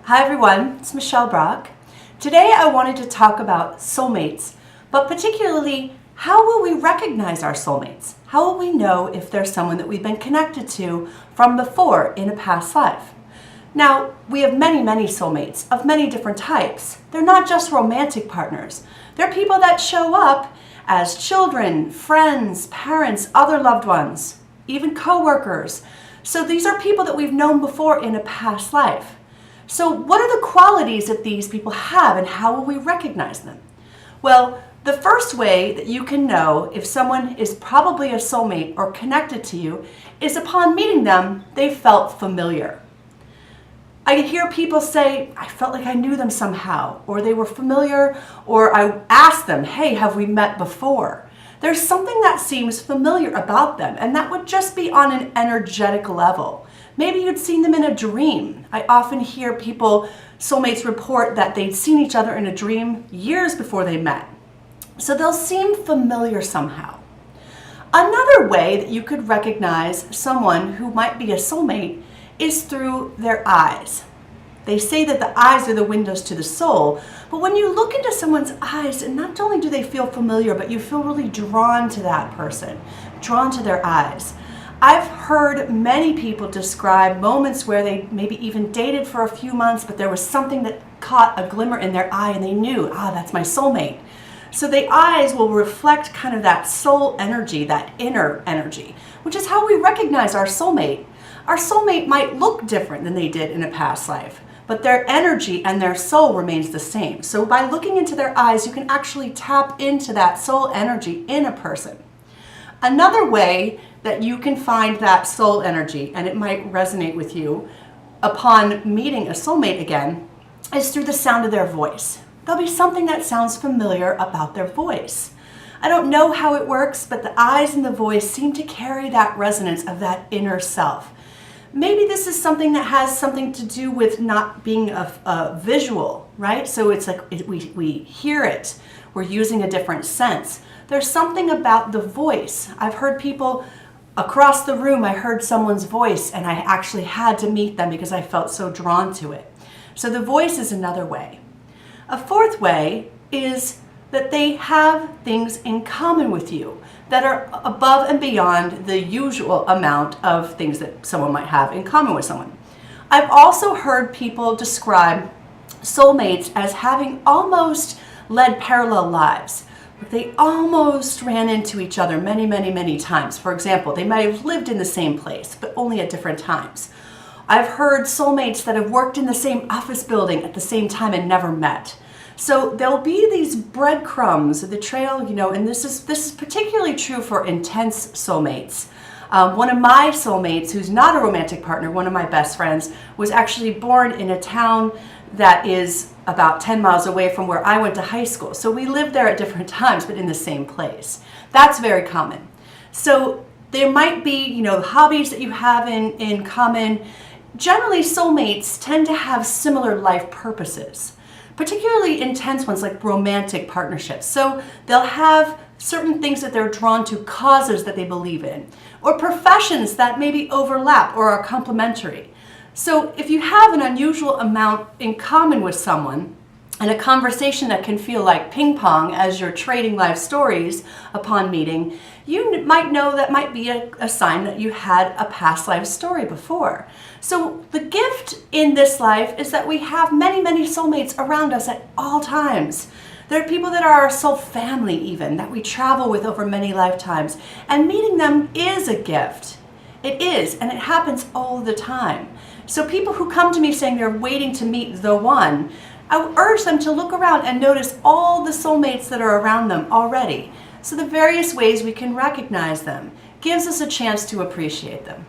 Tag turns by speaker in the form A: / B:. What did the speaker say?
A: Hi everyone, it's Michelle Brock. Today I wanted to talk about soulmates, but particularly how will we recognize our soulmates? How will we know if there's someone that we've been connected to from before in a past life? Now, we have many soulmates of many different types. They're not just romantic partners. They're people that show up as children, friends, parents, other loved ones, even co-workers. So these are people that we've known before in a past life. So what are the qualities that these people have and how will we recognize them? Well, the first way that you can know if someone is probably a soulmate or connected to you is upon meeting them, they felt familiar. I hear people say, I felt like I knew them somehow, or they were familiar, or I asked them, hey, have we met before? There's something that seems familiar about them, and that would just be on an energetic level. Maybe you'd seen them in a dream. I often hear soulmates report that they'd seen each other in a dream years before they met. So they'll seem familiar somehow. Another way that you could recognize someone who might be a soulmate is through their eyes. They say that the eyes are the windows to the soul, but when you look into someone's eyes, and not only do they feel familiar, but you feel really drawn to that person, drawn to their eyes. I've heard many people describe moments where they maybe even dated for a few months, but there was something that caught a glimmer in their eye and they knew, that's my soulmate. So the eyes will reflect kind of that soul energy, that inner energy, which is how we recognize our soulmate. Our soulmate might look different than they did in a past life, but their energy and their soul remains the same. So by looking into their eyes, you can actually tap into that soul energy in a person. Another way that you can find that soul energy, and it might resonate with you upon meeting a soulmate again, is through the sound of their voice. There'll be something that sounds familiar about their voice. I don't know how it works, but the eyes and the voice seem to carry that resonance of that inner self. Maybe this is something that has something to do with not being a visual, right? So it's like we hear it. We're using a different sense. There's something about the voice. I've heard people across the room, I heard someone's voice and I actually had to meet them because I felt so drawn to it. So the voice is another way. A fourth way is that they have things in common with you that are above and beyond the usual amount of things that someone might have in common with someone. I've also heard people describe soulmates as having almost led parallel lives. They almost ran into each other many times. For example, they might have lived in the same place, but only at different times. I've heard soulmates that have worked in the same office building at the same time and never met. So there'll be these breadcrumbs, the trail, and this is particularly true for intense soulmates. One of my soulmates, who's not a romantic partner, one of my best friends, was actually born in a town that is about 10 miles away from where I went to high school. So we lived there at different times, but in the same place. That's very common. So there might be, hobbies that you have in common. Generally, soulmates tend to have similar life purposes, particularly intense ones like romantic partnerships. So they'll have certain things that they're drawn to, causes that they believe in, or professions that maybe overlap or are complementary. So if you have an unusual amount in common with someone and a conversation that can feel like ping pong as you're trading life stories upon meeting, you might know that might be a sign that you had a past life story before. So the gift in this life is that we have many soulmates around us at all times. There are people that are our soul family even, that we travel with over many lifetimes. And meeting them is a gift. It is, and it happens all the time. So people who come to me saying they're waiting to meet the one, I urge them to look around and notice all the soulmates that are around them already. So the various ways we can recognize them gives us a chance to appreciate them.